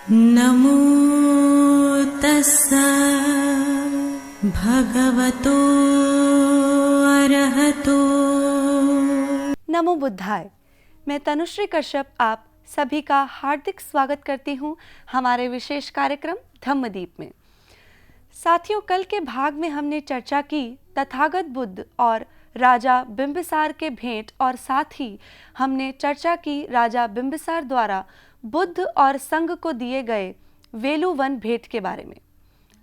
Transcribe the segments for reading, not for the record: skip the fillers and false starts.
नमो तस्सा भगवतो अरहतो। नमो बुद्धाय। मैं तनुश्री कश्यप आप सभी का हार्दिक स्वागत करती हूँ हमारे विशेष कार्यक्रम धम्मदीप में। साथियों, कल के भाग में हमने चर्चा की तथागत बुद्ध और राजा बिंबिसार के भेंट, और साथ ही हमने चर्चा की राजा बिंबिसार द्वारा बुद्ध और संघ को दिए गए वेलुवन भेंट के बारे में।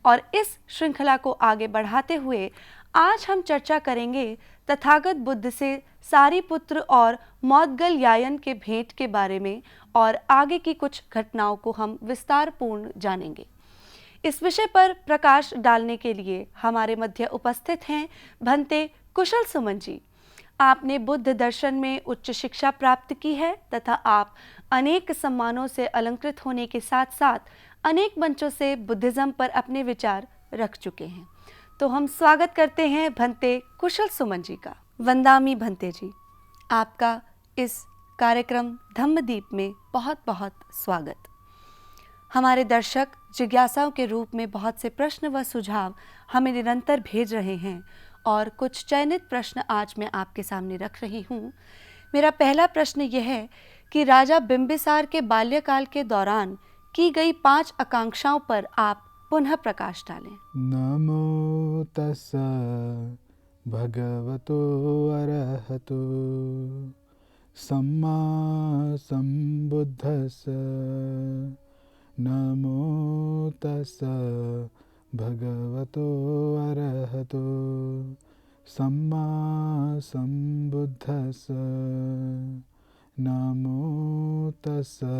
और इस श्रृंखला को आगे बढ़ाते हुए आज हम चर्चा करेंगे तथागत बुद्ध से सारीपुत्र और मौदगलयायन के भेंट के बारे में, और आगे की कुछ घटनाओं को हम विस्तारपूर्ण जानेंगे। इस विषय पर प्रकाश डालने के लिए हमारे मध्य उपस्थित हैं भंते कुशल सुमन जी। आपने बुद्ध दर्शन में उच्च शिक्षा प्राप्त की है तथा आप अनेक सम्मानों से अलंकृत होने के साथ साथ अनेक मंचों से बुद्धिज्म पर अपने विचार रख चुके हैं। तो हम स्वागत करते हैं भंते कुशल सुमन जी का। वंदामी भंते जी, आपका इस कार्यक्रम धम्मदीप में बहुत बहुत स्वागत। हमारे दर्शक जिज्ञासाओं के रूप में बहुत से प्रश्न व सुझाव हमें निरंतर भेज रहे हैं, और कुछ चयनित प्रश्न आज मैं आपके सामने रख रही हूँ। मेरा पहला प्रश्न यह है कि राजा बिंबिसार के बाल्यकाल के दौरान की गई 5 आकांक्षाओं पर आप पुनः प्रकाश डालें। नमो तस्सा भगवतो अरहतो सम्मा सम्बुद्धस्स। नमो तस्सा भगवतो अरहतो सम्मा सम्बुद्धस्स। नमो तस्सा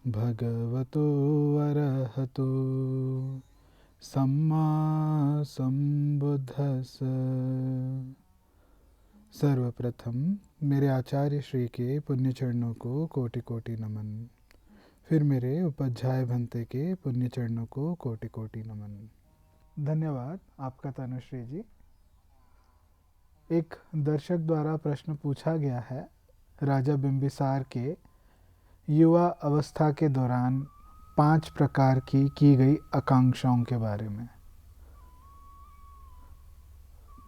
भगवतो अरहतो सम्मा सम्बुद्धस्स। सर्वप्रथम मेरे आचार्य श्री के पुण्य चरणों को कोटि कोटि नमन। फिर मेरे उपाध्याय भंते के पुण्य चरणों को कोटि कोटि नमन। धन्यवाद आपका तनुश्री जी। एक दर्शक द्वारा प्रश्न पूछा गया है राजा बिंबिसार के युवा अवस्था के दौरान 5 प्रकार की गई आकांक्षाओं के बारे में।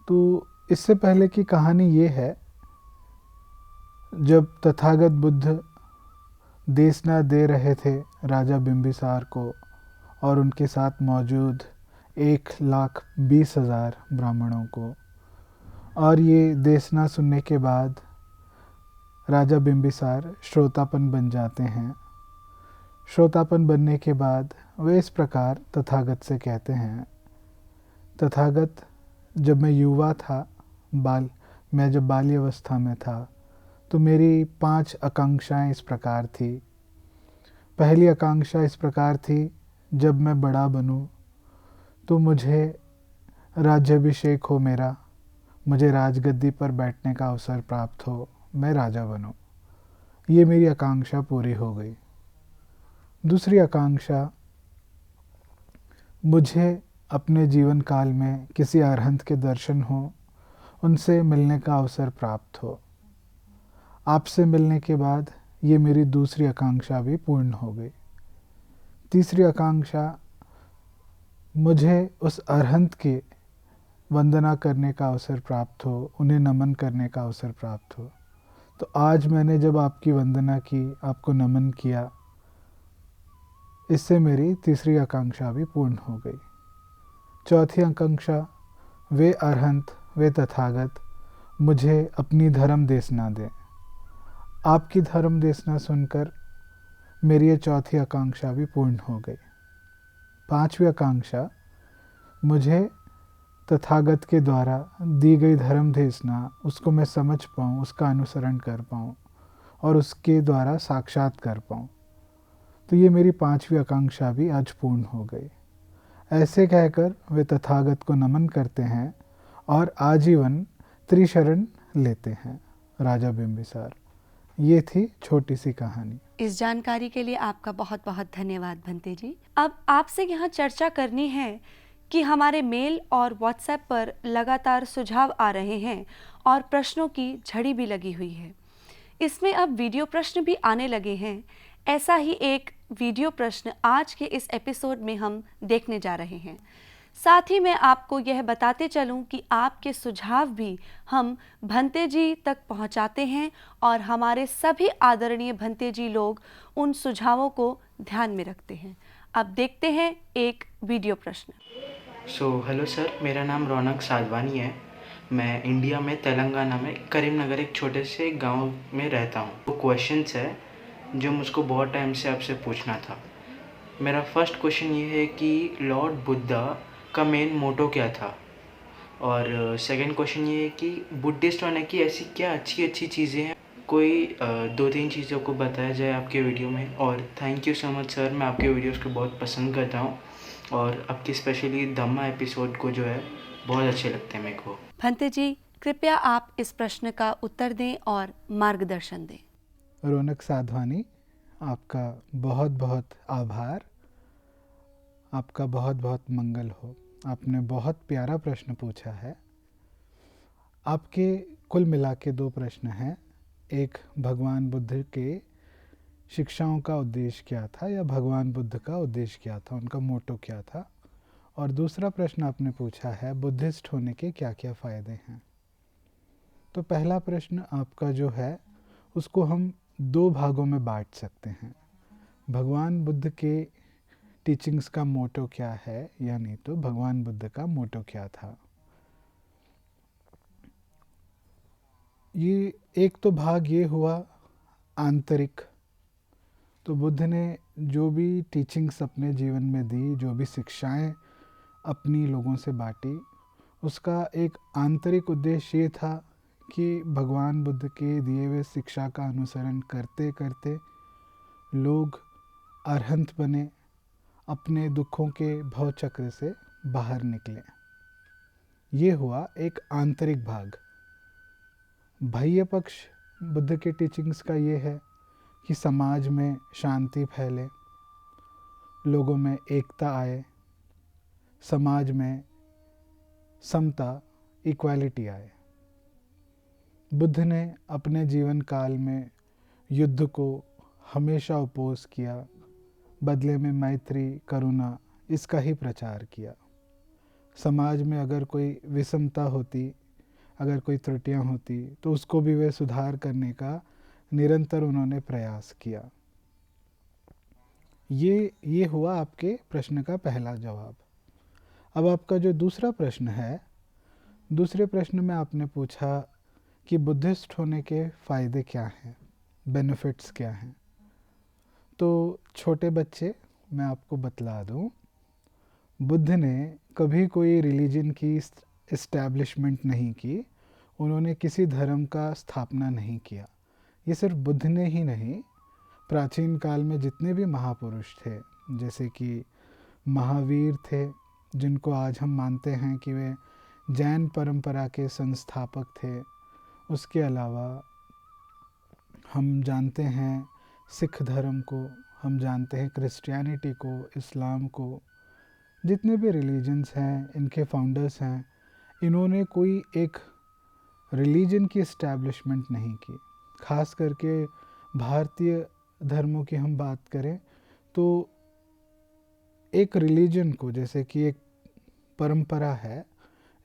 तो इससे पहले की कहानी ये है, जब तथागत बुद्ध देशना दे रहे थे राजा बिंबिसार को और उनके साथ मौजूद 1,20,000 ब्राह्मणों को, और ये देशना सुनने के बाद राजा बिंबिसार श्रोतापन बन जाते हैं। श्रोतापन बनने के बाद वे इस प्रकार तथागत से कहते हैं, तथागत, जब मैं युवा था, मैं जब बाल्यावस्था में था, तो मेरी 5 आकांक्षाएं इस प्रकार थी। पहली आकांक्षा इस प्रकार थी, जब मैं बड़ा बनूं तो मुझे राज्याभिषेक हो मेरा, मुझे राजगद्दी पर बैठने का अवसर प्राप्त हो, मैं राजा बनूं। ये मेरी आकांक्षा पूरी हो गई। दूसरी आकांक्षा, मुझे अपने जीवन काल में किसी अरहंत के दर्शन हो, उनसे मिलने का अवसर प्राप्त हो। आपसे मिलने के बाद ये मेरी दूसरी आकांक्षा भी पूर्ण हो गई। तीसरी आकांक्षा, मुझे उस अरहंत की वंदना करने का अवसर प्राप्त हो, उन्हें नमन करने का अवसर प्राप्त हो। तो आज मैंने जब आपकी वंदना की, आपको नमन किया, इससे मेरी तीसरी आकांक्षा भी पूर्ण हो गई। चौथी आकांक्षा, वे अरहंत, वे तथागत मुझे अपनी धर्म देशना दें। आपकी धर्म देशना सुनकर मेरी ये चौथी आकांक्षा भी पूर्ण हो गई। 5वीं आकांक्षा, मुझे तथागत के द्वारा दी गई धर्म देशना, उसको मैं समझ पाऊँ, उसका अनुसरण कर पाऊँ और उसके द्वारा साक्षात कर पाऊँ। तो ये मेरी 5वीं आकांक्षा भी आज पूर्ण हो गई। ऐसे कहकर वे तथागत को नमन करते हैं और आजीवन त्रिशरण लेते हैं राजा बिंबिसार। ये थी छोटी सी कहानी। इस जानकारी के लिए आपका बहुत बहुत धन्यवाद भंते जी। अब आपसे यहाँ चर्चा करनी है कि हमारे मेल और व्हाट्सएप पर लगातार सुझाव आ रहे हैं और प्रश्नों की झड़ी भी लगी हुई है। इसमें अब वीडियो प्रश्न भी आने लगे हैं। ऐसा ही एक वीडियो प्रश्न आज के इस एपिसोड में हम देखने जा रहे हैं। साथ ही मैं आपको यह बताते चलूं कि आपके सुझाव भी हम भंते जी तक पहुंचाते हैं और हमारे सभी आदरणीय भंते जी लोग उन सुझावों को ध्यान में रखते हैं। अब देखते हैं एक वीडियो प्रश्न। हेलो सर, मेरा नाम रौनक साधवानी है। मैं इंडिया में तेलंगाना में करीमनगर एक छोटे से गांव में रहता हूँ। वो क्वेश्चंस है जो मुझको बहुत टाइम से आपसे पूछना था। मेरा फर्स्ट क्वेश्चन ये है कि लॉर्ड बुद्धा का मेन मोटो क्या था, और सेकंड क्वेश्चन ये है कि बुद्धिस्ट होने की ऐसी क्या अच्छी अच्छी चीज़ें हैं। कोई 2-3 चीज़ों को बताया जाए आपके वीडियो में। और thank you so much sir, मैं आपके वीडियोस को बहुत पसंद करता हूँ और आपकी स्पेशली धम्मा एपिसोड को जो है बहुत अच्छे लगते हैं मेरे को। भंते जी, कृपया आप इस प्रश्न का उत्तर दें और मार्गदर्शन दें। रौनक साधवानी, आपका बहुत बहुत आभार। आपका बहुत बहुत मंगल हो। आपने बहुत प्यारा प्रश्न पूछा है। आपके कुल मिला के 2 प्रश्न हैं। एक, भगवान बुद्ध के शिक्षाओं का उद्देश्य क्या था, या भगवान बुद्ध का उद्देश्य क्या था, उनका मोटो क्या था। और दूसरा प्रश्न आपने पूछा है बुद्धिस्ट होने के क्या क्या फ़ायदे हैं। तो पहला प्रश्न आपका जो है उसको हम 2 भागों में बांट सकते हैं। भगवान बुद्ध के टीचिंग्स का मोटो क्या है, या नहीं तो भगवान बुद्ध का मोटो क्या था। ये एक तो भाग ये हुआ आंतरिक। तो बुद्ध ने जो भी टीचिंग्स अपने जीवन में दी, जो भी शिक्षाएं अपनी लोगों से बांटी, उसका एक आंतरिक उद्देश्य ये था कि भगवान बुद्ध के दिए हुए शिक्षा का अनुसरण करते करते लोग अरहंत बने, अपने दुखों के भव चक्र से बाहर निकले। ये हुआ एक आंतरिक भाग। बाह्य पक्ष बुद्ध के टीचिंग्स का ये है कि समाज में शांति फैले, लोगों में एकता आए, समाज में समता, इक्वालिटी आए। बुद्ध ने अपने जीवन काल में युद्ध को हमेशा अपोज किया, बदले में मैत्री, करुणा, इसका ही प्रचार किया। समाज में अगर कोई विषमता होती, अगर कोई त्रुटियां होती, तो उसको भी वे सुधार करने का निरंतर उन्होंने प्रयास किया। ये हुआ आपके प्रश्न का पहला जवाब। अब आपका जो दूसरा प्रश्न है, दूसरे प्रश्न में आपने पूछा कि बुद्धिस्ट होने के फ़ायदे क्या हैं, बेनिफिट्स क्या हैं। तो छोटे बच्चे, मैं आपको बतला दूं, बुद्ध ने कभी कोई रिलीजन की इस्टेब्लिशमेंट नहीं की। उन्होंने किसी धर्म का स्थापना नहीं किया। ये सिर्फ बुद्ध ने ही नहीं, प्राचीन काल में जितने भी महापुरुष थे, जैसे कि महावीर थे, जिनको आज हम मानते हैं कि वे जैन परंपरा के संस्थापक थे। उसके अलावा हम जानते हैं सिख धर्म को, हम जानते हैं क्रिश्चियनिटी को, इस्लाम को, जितने भी रिलीजन्स हैं इनके फाउंडर्स हैं। इन्होंने कोई एक रिलीजन की इस्टेब्लिशमेंट नहीं की। ख़ास करके भारतीय धर्मों की हम बात करें तो एक रिलीजन को, जैसे कि एक परंपरा है,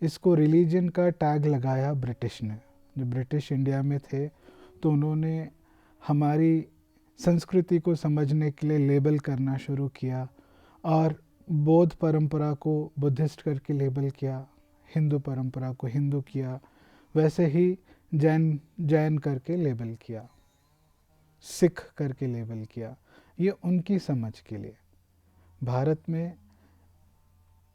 इसको रिलीजन का टैग लगाया ब्रिटिश ने। जब ब्रिटिश इंडिया में थे तो उन्होंने हमारी संस्कृति को समझने के लिए लेबल करना शुरू किया, और बौद्ध परंपरा को बुद्धिस्ट करके लेबल किया, हिंदू परंपरा को हिंदू किया, वैसे ही जैन करके लेबल किया, सिख करके लेबल किया। ये उनकी समझ के लिए। भारत में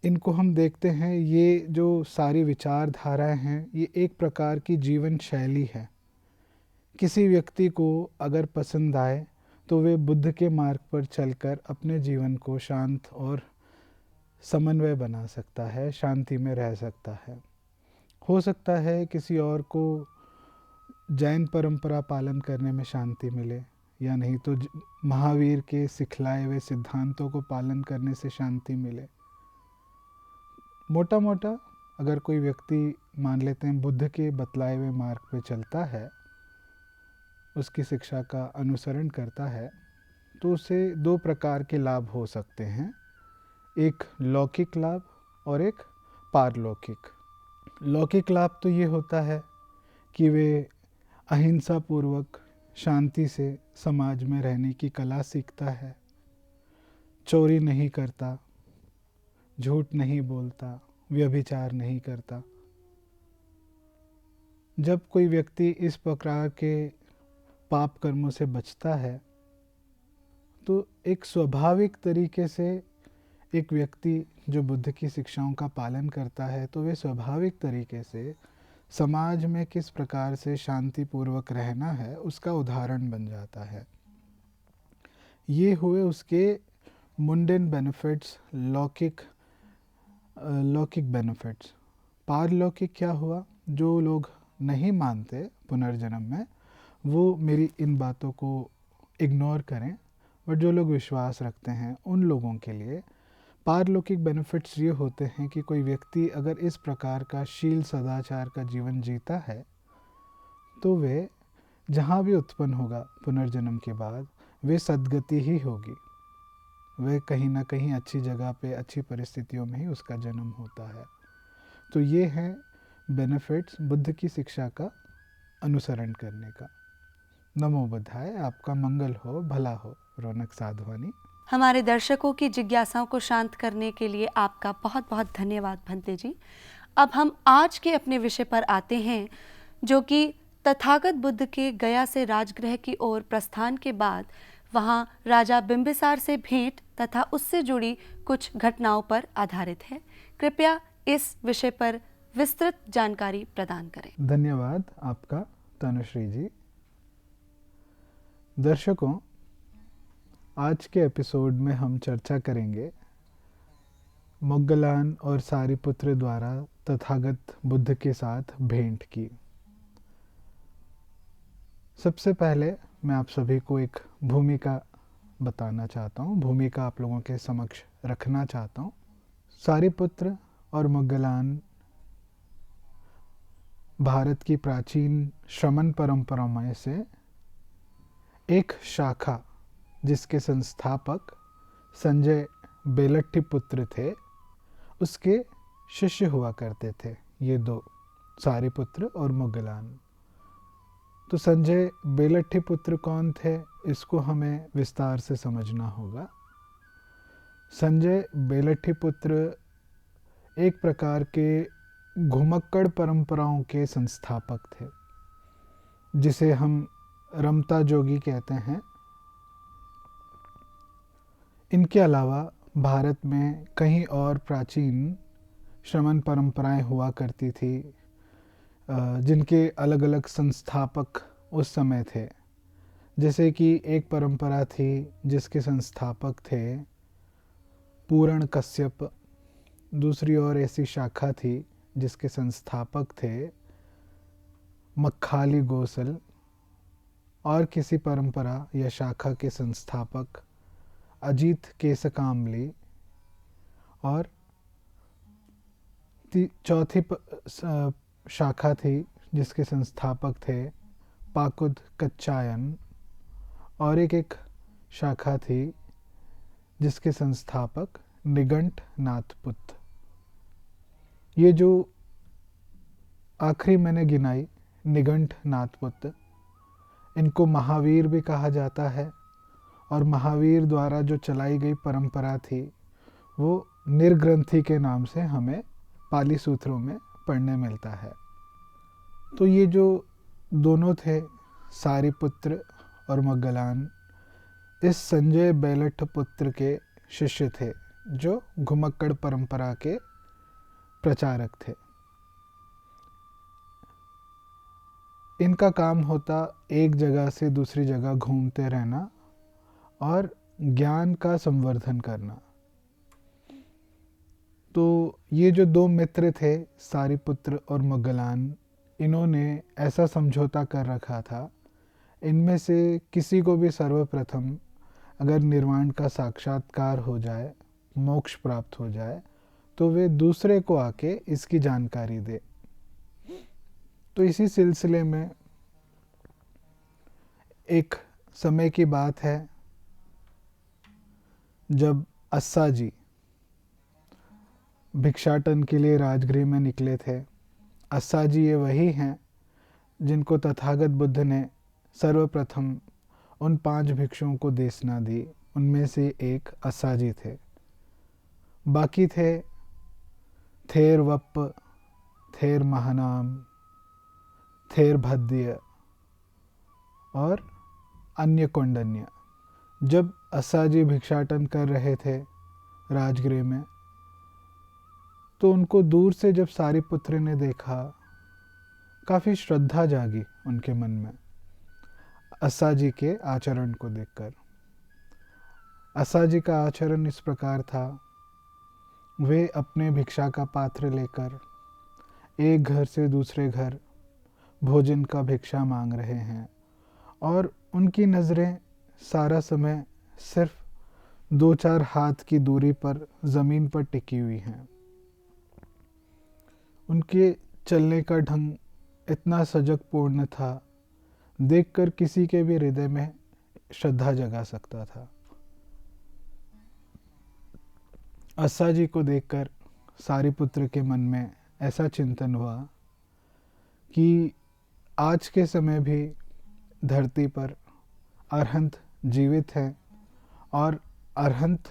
इनको हम देखते हैं, ये जो सारी विचारधाराएं हैं, ये एक प्रकार की जीवन शैली है। किसी व्यक्ति को अगर पसंद आए तो वे बुद्ध के मार्ग पर चलकर अपने जीवन को शांत और समन्वय बना सकता है, शांति में रह सकता है। हो सकता है किसी और को जैन परंपरा पालन करने में शांति मिले, या नहीं तो महावीर के सिखलाए हुए सिद्धांतों को पालन करने से शांति मिले। मोटा मोटा अगर कोई व्यक्ति मान लेते हैं बुद्ध के बतलाए हुए मार्ग पे चलता है, उसकी शिक्षा का अनुसरण करता है, तो उसे दो प्रकार के लाभ हो सकते हैं, एक लौकिक लाभ और एक पारलौकिक। लौकिक लाभ तो ये होता है कि वे अहिंसा पूर्वक शांति से समाज में रहने की कला सीखता है, चोरी नहीं करता, झूठ नहीं बोलता, व्यभिचार नहीं करता। जब कोई व्यक्ति इस प्रकार के पाप कर्मों से बचता है तो एक स्वाभाविक तरीके से एक व्यक्ति जो बुद्ध की शिक्षाओं का पालन करता है तो वे स्वाभाविक तरीके से समाज में किस प्रकार से शांतिपूर्वक रहना है उसका उदाहरण बन जाता है। ये हुए उसके मुंडेन बेनिफिट्स, लौकिक बेनिफिट्स। पारलौकिक क्या हुआ? जो लोग नहीं मानते पुनर्जन्म में वो मेरी इन बातों को इग्नोर करें, बट जो लोग विश्वास रखते हैं उन लोगों के लिए पारलौकिक बेनिफिट्स ये होते हैं कि कोई व्यक्ति अगर इस प्रकार का शील सदाचार का जीवन जीता है तो वे जहाँ भी उत्पन्न होगा पुनर्जन्म के बाद वे सद्गति ही होगी। वे कहीं ना कहीं अच्छी जगह पे अच्छी परिस्थितियों में ही उसका जन्म होता है। तो ये है बेनिफिट्स बुद्ध की शिक्षा का अनुसरण करने का। नमो बुद्धाय। आपका मंगल हो, भला हो। रौनक साधवानी। हमारे दर्शकों की जिज्ञासाओं को शांत करने के लिए आपका बहुत बहुत धन्यवाद भंते जी। अब हम आज के अपने विषय पर आते हैं, जो कि तथागत बुद्ध के गया से राजगृह की ओर प्रस्थान के बाद वहां राजा बिंबिसार से भेंट तथा उससे जुड़ी कुछ घटनाओं पर आधारित है। कृपया इस विषय पर विस्तृत जानकारी प्रदान करें। धन्यवाद आपका तनुश्री जी। दर्शकों, आज के एपिसोड में हम चर्चा करेंगे मोग्गलान और सारिपुत्र द्वारा तथागत बुद्ध के साथ भेंट की। सबसे पहले मैं आप सभी को एक भूमिका बताना चाहता हूँ, भूमिका आप लोगों के समक्ष रखना चाहता हूँ। सारिपुत्र और मोग्गलान भारत की प्राचीन श्रमण परंपरा में से एक शाखा जिसके संस्थापक संजय बेलट्टीपुत्र थे, उसके शिष्य हुआ करते थे ये दो, सारिपुत्र और मोग्गलान। तो संजय बेलट्टीपुत्र कौन थे, इसको हमें विस्तार से समझना होगा। संजय बेलट्टीपुत्र एक प्रकार के घुमक्कड़ परंपराओं के संस्थापक थे, जिसे हम रमता जोगी कहते हैं। इनके अलावा भारत में कई और प्राचीन श्रमण परंपराएं हुआ करती थी, जिनके अलग अलग संस्थापक उस समय थे। जैसे कि एक परंपरा थी जिसके संस्थापक थे पूरण कश्यप, दूसरी ओर ऐसी शाखा थी जिसके संस्थापक थे मक्खाली गोसल, और किसी परंपरा या शाखा के संस्थापक अजीत केसकामली, और चौथी शाखा थी जिसके संस्थापक थे पाकुद कच्चायन, और एक शाखा थी जिसके संस्थापक निगंठ नाथपुत। ये जो आखिरी मैंने गिनाई निगंठ नाथपुत, इनको महावीर भी कहा जाता है, और महावीर द्वारा जो चलाई गई परंपरा थी वो निर्ग्रंथि के नाम से हमें पाली सूत्रों में पढ़ने मिलता है। तो ये जो दोनों थे सारिपुत्र और मोग्गलान, इस संजय बेलट्टीपुत्र के शिष्य थे जो घुमक्कड़ परंपरा के प्रचारक थे। इनका काम होता एक जगह से दूसरी जगह घूमते रहना और ज्ञान का संवर्धन करना। तो ये जो दो मित्र थे सारिपुत्र और मोग्गलान, इन्होंने ऐसा समझौता कर रखा था, इनमें से किसी को भी सर्वप्रथम अगर निर्वाण का साक्षात्कार हो जाए, मोक्ष प्राप्त हो जाए, तो वे दूसरे को आके इसकी जानकारी दे। तो इसी सिलसिले में एक समय की बात है, जब अस्सा जी भिक्षाटन के लिए राजगृह में निकले थे। अस्सा जी ये वही हैं जिनको तथागत बुद्ध ने सर्वप्रथम उन 5 भिक्षुओं को देशना दी। उनमें से एक अस्सा जी थे। बाकी थे थेर वप्प, थेर महानाम, थेर भद्य और अन्य कौंडन्य। जब अस्सा जी भिक्षाटन कर रहे थे राजगृह में, तो उनको दूर से जब सारिपुत्र ने देखा, काफ़ी श्रद्धा जागी उनके मन में अस्सा जी के आचरण को देखकर। अस्सा जी का आचरण इस प्रकार था, वे अपने भिक्षा का पात्र लेकर एक घर से दूसरे घर भोजन का भिक्षा मांग रहे हैं और उनकी नज़रें सारा समय सिर्फ 2-4 हाथ की दूरी पर ज़मीन पर टिकी हुई हैं। उनके चलने का ढंग इतना सजगपूर्ण था, देखकर किसी के भी हृदय में श्रद्धा जगा सकता था। अस्सा जी को देखकर सारिपुत्र के मन में ऐसा चिंतन हुआ कि आज के समय भी धरती पर अरहंत जीवित हैं और अरहंत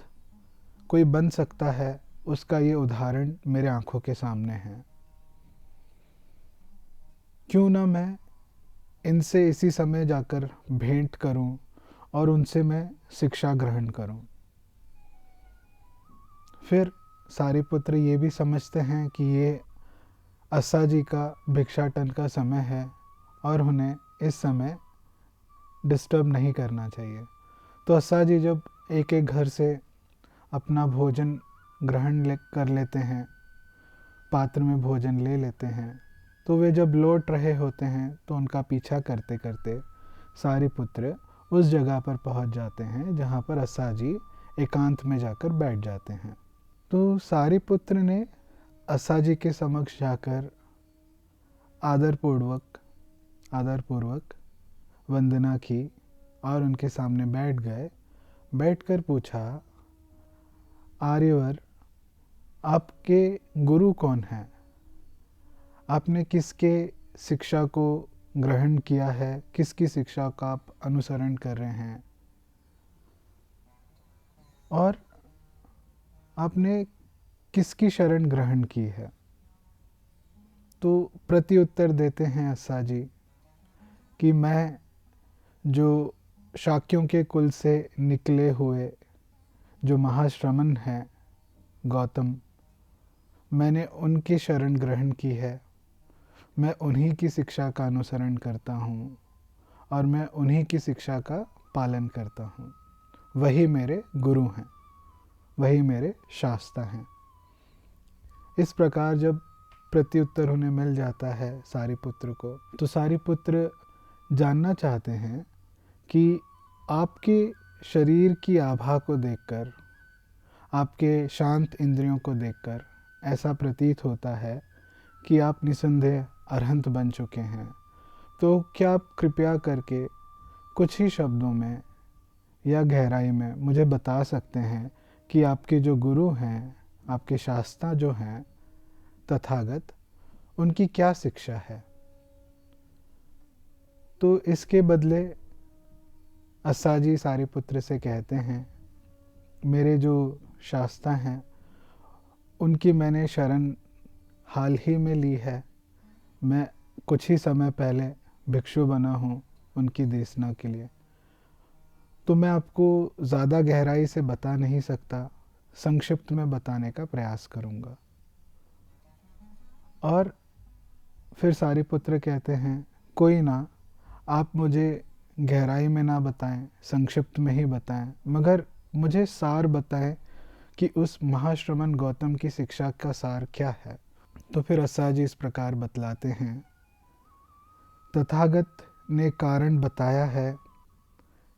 कोई बन सकता है, उसका ये उदाहरण मेरे आंखों के सामने है। क्यों ना मैं इनसे इसी समय जाकर भेंट करूं और उनसे मैं शिक्षा ग्रहण करूं। फिर सारिपुत्र ये भी समझते हैं कि ये अस्सा जी का भिक्षाटन का समय है और उन्हें इस समय डिस्टर्ब नहीं करना चाहिए। तो अस्सा जी जब एक एक घर से अपना भोजन ग्रहण कर लेते हैं, पात्र में भोजन ले लेते हैं, तो वे जब लौट रहे होते हैं तो उनका पीछा करते करते सारिपुत्र उस जगह पर पहुंच जाते हैं जहां पर अस्सा जी एकांत में जाकर बैठ जाते हैं। तो सारिपुत्र ने अस्सा जी के समक्ष जाकर आदरपूर्वक वंदना की और उनके सामने बैठ गए। बैठकर पूछा, आर्यवर, आपके गुरु कौन हैं? आपने किसके शिक्षा को ग्रहण किया है? किसकी शिक्षा का आप अनुसरण कर रहे हैं? और आपने किसकी शरण ग्रहण की है? तो प्रत्युत्तर देते हैं अस्सा जी कि मैं जो शाक्यों के कुल से निकले हुए जो महाश्रमण हैं गौतम, मैंने उनकी शरण ग्रहण की है। मैं उन्हीं की शिक्षा का अनुसरण करता हूँ और मैं उन्हीं की शिक्षा का पालन करता हूँ। वही मेरे गुरु हैं, वही मेरे शास्ता हैं। इस प्रकार जब प्रत्युत्तर उन्हें मिल जाता है सारिपुत्र को, तो सारिपुत्र जानना चाहते हैं कि आपके शरीर की आभा को देखकर, आपके शांत इंद्रियों को देखकर ऐसा प्रतीत होता है कि आप निसंदेह अरहंत बन चुके हैं। तो क्या आप कृपया करके कुछ ही शब्दों में या गहराई में मुझे बता सकते हैं कि आपके जो गुरु हैं, आपके शास्ता जो हैं तथागत, उनकी क्या शिक्षा है? तो इसके बदले अस्सा जी सारिपुत्र से कहते हैं, मेरे जो शास्ता हैं उनकी मैंने शरण हाल ही में ली है। मैं कुछ ही समय पहले भिक्षु बना हूँ उनकी देशना के लिए। तो मैं आपको ज़्यादा गहराई से बता नहीं सकता, संक्षिप्त में बताने का प्रयास करूँगा। और फिर सारिपुत्र कहते हैं, कोई ना, आप मुझे गहराई में ना बताएं, संक्षिप्त में ही बताएं, मगर मुझे सार बताएं कि उस महाश्रमण गौतम की शिक्षा का सार क्या है। तो फिर अस्सा जी इस प्रकार बतलाते हैं, तथागत ने कारण बताया है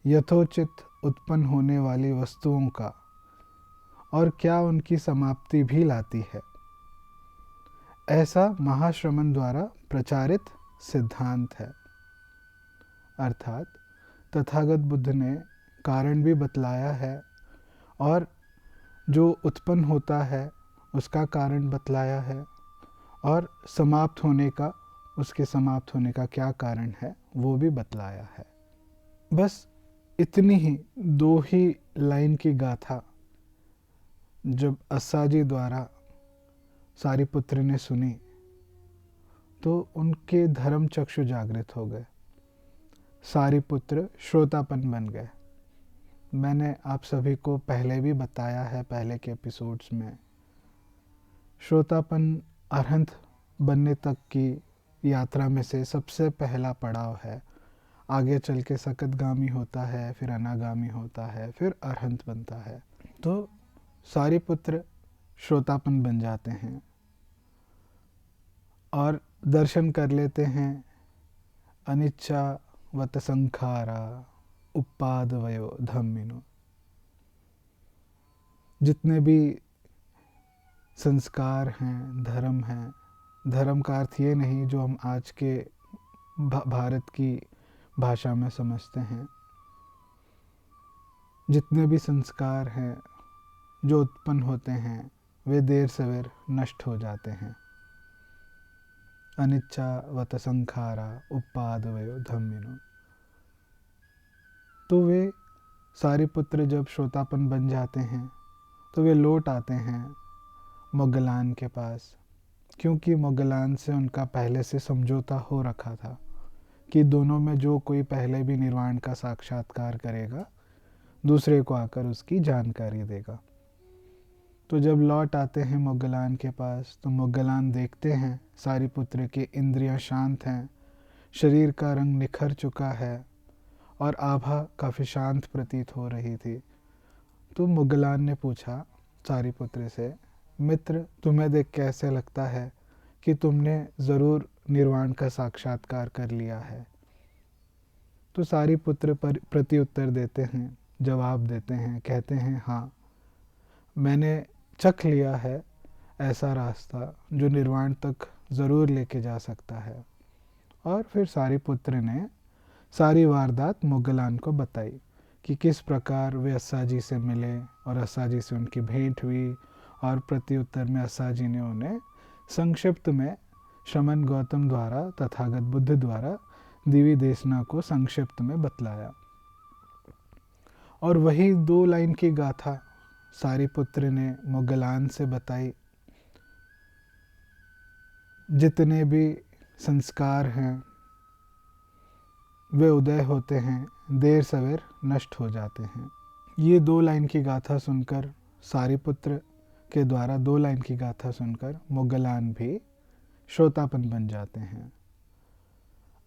यथोचित उत्पन्न होने वाली वस्तुओं का, और क्या उनकी समाप्ति भी लाती है। ऐसा महाश्रमण द्वारा प्रचारित सिद्धांत है। अर्थात तथागत बुद्ध ने कारण भी बतलाया है और जो उत्पन्न होता है उसका कारण बतलाया है, और समाप्त होने का, उसके समाप्त होने का क्या कारण है वो भी बतलाया है। बस इतनी ही 2 ही लाइन की गाथा जब अस्साजी द्वारा सारिपुत्र ने सुनी तो उनके धर्म चक्षु जागृत हो गए। सारिपुत्र श्रोतापन बन गए। मैंने आप सभी को पहले भी बताया है, पहले के एपिसोड्स में, श्रोतापन अरहंत बनने तक की यात्रा में से सबसे पहला पड़ाव है। आगे चल के सकतगामी होता है, फिर अनागामी होता है, फिर अरहंत बनता है। तो सारिपुत्र श्रोतापन बन जाते हैं और दर्शन कर लेते हैं अनिच्छा वत संखारा उपादवयो धम्मिनो। जितने भी संस्कार हैं, धर्म हैं, धर्म का अर्थ ये नहीं जो हम आज के भारत की भाषा में समझते हैं। जितने भी संस्कार हैं जो उत्पन्न होते हैं वे देर सवेर नष्ट हो जाते हैं। अनिच्छा वत संखारा उपादवयो धम्मिनो। तो वे सारिपुत्र जब श्रोतापन बन जाते हैं तो वे लौट आते हैं मोगलान के पास, क्योंकि मोगलान से उनका पहले से समझौता हो रखा था कि दोनों में जो कोई पहले भी निर्वाण का साक्षात्कार करेगा दूसरे को आकर उसकी जानकारी देगा। तो जब लौट आते हैं मोगलान के पास तो मोगलान देखते हैं सारिपुत्र के इंद्रियां शांत हैं, शरीर का रंग निखर चुका है और आभा काफ़ी शांत प्रतीत हो रही थी। तो मोगलान ने पूछा सारिपुत्र से, मित्र तुम्हें देख के ऐसे लगता है कि तुमने ज़रूर निर्वाण का साक्षात्कार कर लिया है। तो सारिपुत्र प्रति उत्तर देते हैं, जवाब देते हैं, कहते हैं हाँ, मैंने चख लिया है ऐसा रास्ता जो निर्वाण तक ज़रूर लेके जा सकता है। और फिर सारिपुत्र ने सारी वारदात मोगलान को बताई कि किस प्रकार वे अस्साजी से मिले और अस्साजी से उनकी भेंट हुई, और प्रत्युत्तर में अस्साजी ने उन्हें संक्षिप्त में श्रमण गौतम द्वारा, तथागत बुद्ध द्वारा दिव्य देशना को संक्षिप्त में बतलाया। और वही 2 लाइन की गाथा सारिपुत्र ने मोगलान से बताई। जितने भी संस्कार हैं वे उदय होते हैं, देर सवेर नष्ट हो जाते हैं। ये 2 लाइन की गाथा सुनकर, सारिपुत्र के द्वारा 2 लाइन की गाथा सुनकर मोगलान भी श्रोतापन बन जाते हैं।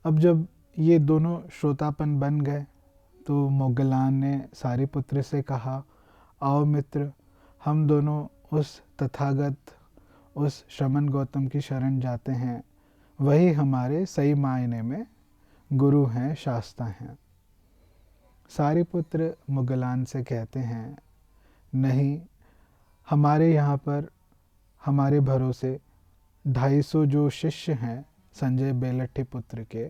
अब जब ये दोनों श्रोतापन बन गए तो मोगलान ने सारिपुत्र से कहा, आओ मित्र, हम दोनों उस तथागत, उस श्रमण गौतम की शरण जाते हैं। वही हमारे सही मायने में गुरु हैं, शास्ता हैं। सारिपुत्र मोगलान से कहते हैं, नहीं, हमारे यहाँ पर हमारे भरोसे 250 जो शिष्य हैं संजय बेलट्ठी पुत्र के,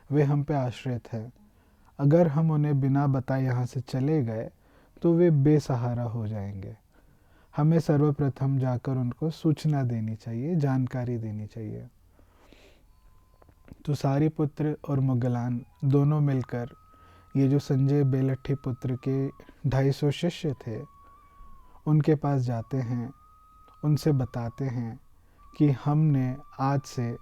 वे हम पे आश्रित हैं। अगर हम उन्हें बिना बताए यहाँ से चले गए तो वे बेसहारा हो जाएंगे। हमें सर्वप्रथम जाकर उनको सूचना देनी चाहिए, जानकारी देनी चाहिए। तो सारिपुत्र और मोगलान दोनों मिलकर ये जो संजय बेलट्ठी पुत्र के 250 शिष्य थे उनके पास जाते हैं, उनसे बताते हैं कि हमने आज से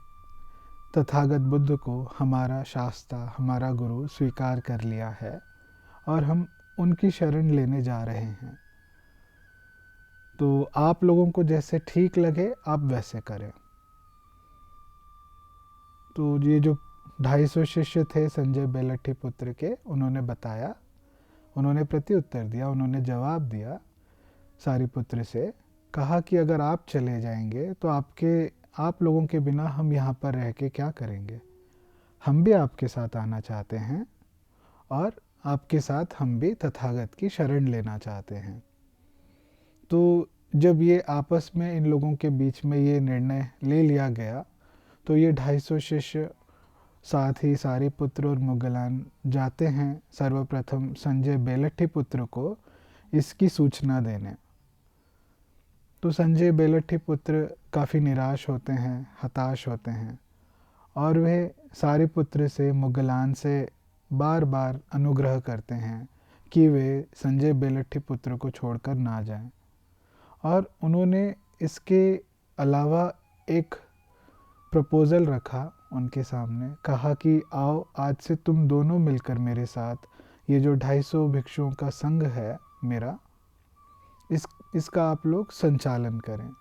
तथागत बुद्ध को हमारा शास्ता, हमारा गुरु स्वीकार कर लिया है और हम उनकी शरण लेने जा रहे हैं। तो आप लोगों को जैसे ठीक लगे आप वैसे करें। तो ये जो 250 शिष्य थे संजय बेलट्ठी पुत्र के, उन्होंने बताया, उन्होंने प्रत्युत्तर दिया, उन्होंने जवाब दिया सारिपुत्र से, कहा कि अगर आप चले जाएंगे तो आप लोगों के बिना हम यहाँ पर रह के क्या करेंगे। हम भी आपके साथ आना चाहते हैं और आपके साथ हम भी तथागत की शरण लेना चाहते हैं। तो जब ये आपस में इन लोगों के बीच में ये निर्णय ले लिया गया तो ये 250 शिष्य साथ ही सारिपुत्र और मोगलान जाते हैं सर्वप्रथम संजय बेलट्ठी पुत्र को इसकी सूचना देने। तो संजय बेलट्ठी पुत्र काफ़ी निराश होते हैं, हताश होते हैं और वे सारिपुत्र से मुगलान से बार बार अनुग्रह करते हैं कि वे संजय बेलट्ठी पुत्र को छोड़कर ना जाएं। और उन्होंने इसके अलावा एक प्रपोज़ल रखा उनके सामने, कहा कि आओ आज से तुम दोनों मिलकर मेरे साथ ये जो 250 भिक्षुओं का संघ है मेरा, इसका आप लोग संचालन करें।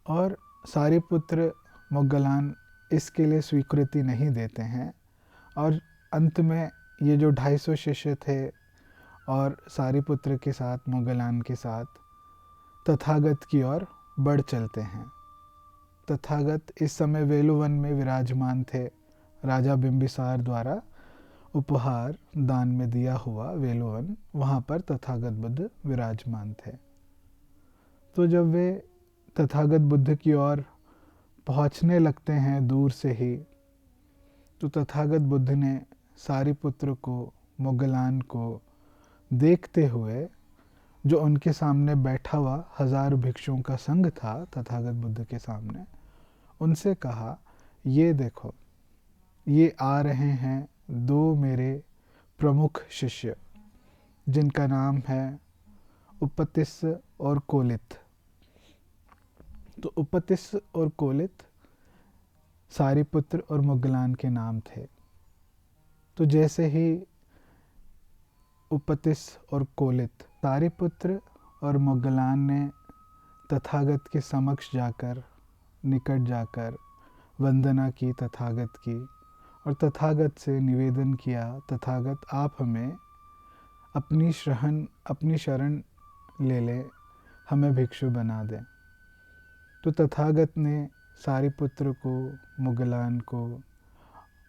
और सारिपुत्र मुगलान इसके लिए स्वीकृति नहीं देते हैं और अंत में ये जो 250 शिष्य थे और सारिपुत्र के साथ मुगलान के साथ तथागत की ओर बढ़ चलते हैं। तथागत इस समय वेलुवन में विराजमान थे, राजा बिंबिसार द्वारा उपहार दान में दिया हुआ वेलुवन, वहाँ पर तथागत बुद्ध विराजमान थे। तो जब वे तथागत बुद्ध की ओर पहुँचने लगते हैं दूर से ही, तो तथागत बुद्ध ने सारिपुत्र को, मुगलान को देखते हुए, जो उनके सामने बैठा हुआ 1000 भिक्षुओं का संघ था तथागत बुद्ध के सामने, उनसे कहा, ये देखो, ये आ रहे हैं 2 मेरे प्रमुख शिष्य जिनका नाम है उपतिस्स और कोलित। तो उपतिस्स और कोलित सारिपुत्र और मुगलान के नाम थे। तो जैसे ही उपतिस्स और कोलित, सारिपुत्र और मुगलान ने तथागत के समक्ष जाकर, निकट जाकर वंदना की तथागत की और तथागत से निवेदन किया, तथागत आप हमें अपनी शरण ले लें, हमें भिक्षु बना दें। तो तथागत ने सारिपुत्र को, मुगलान को,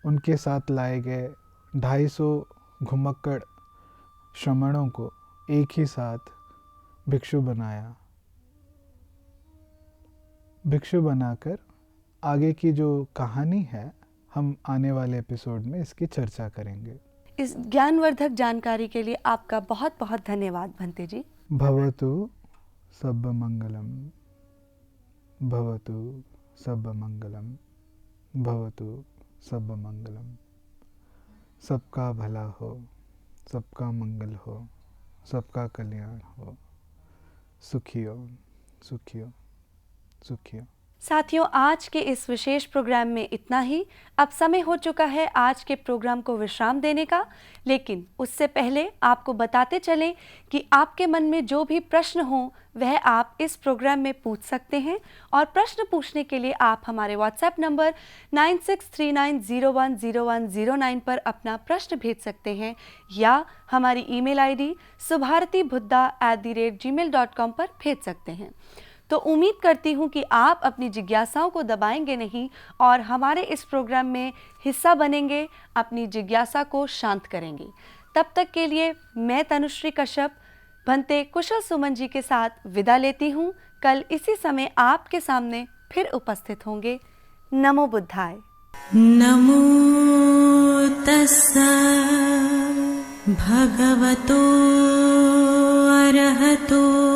उनके साथ लाए गए 250 घुमक्कड़ श्रमणों को एक ही साथ भिक्षु बनाया। भिक्षु बनाकर आगे की जो कहानी है, हम आने वाले एपिसोड में इसकी चर्चा करेंगे। इस ज्ञानवर्धक जानकारी के लिए आपका बहुत बहुत धन्यवाद भंते जी। भवतु सब मंगलम, भवतु सब मंगलम, भवतु सब मंगलम। सबका भला हो, सबका मंगल हो, सबका कल्याण हो। सुखियो सुखियो सुखियो। साथियों, आज के इस विशेष प्रोग्राम में इतना ही। अब समय हो चुका है आज के प्रोग्राम को विश्राम देने का, लेकिन उससे पहले आपको बताते चलें कि आपके मन में जो भी प्रश्न हो वह आप इस प्रोग्राम में पूछ सकते हैं। और प्रश्न पूछने के लिए आप हमारे व्हाट्सएप नंबर 9639010109 पर अपना प्रश्न भेज सकते हैं या हमारी ईमेल आईडी subharatibuddha@gmail.com पर भेज सकते हैं। तो उम्मीद करती हूँ कि आप अपनी जिज्ञासाओं को दबाएंगे नहीं और हमारे इस प्रोग्राम में हिस्सा बनेंगे, अपनी जिज्ञासा को शांत करेंगे। तब तक के लिए मैं तनुश्री कश्यप भंते कुशल सुमन जी के साथ विदा लेती हूँ। कल इसी समय आपके सामने फिर उपस्थित होंगे। नमो बुद्धाय। नमो तस्सा भगवतो अरहतो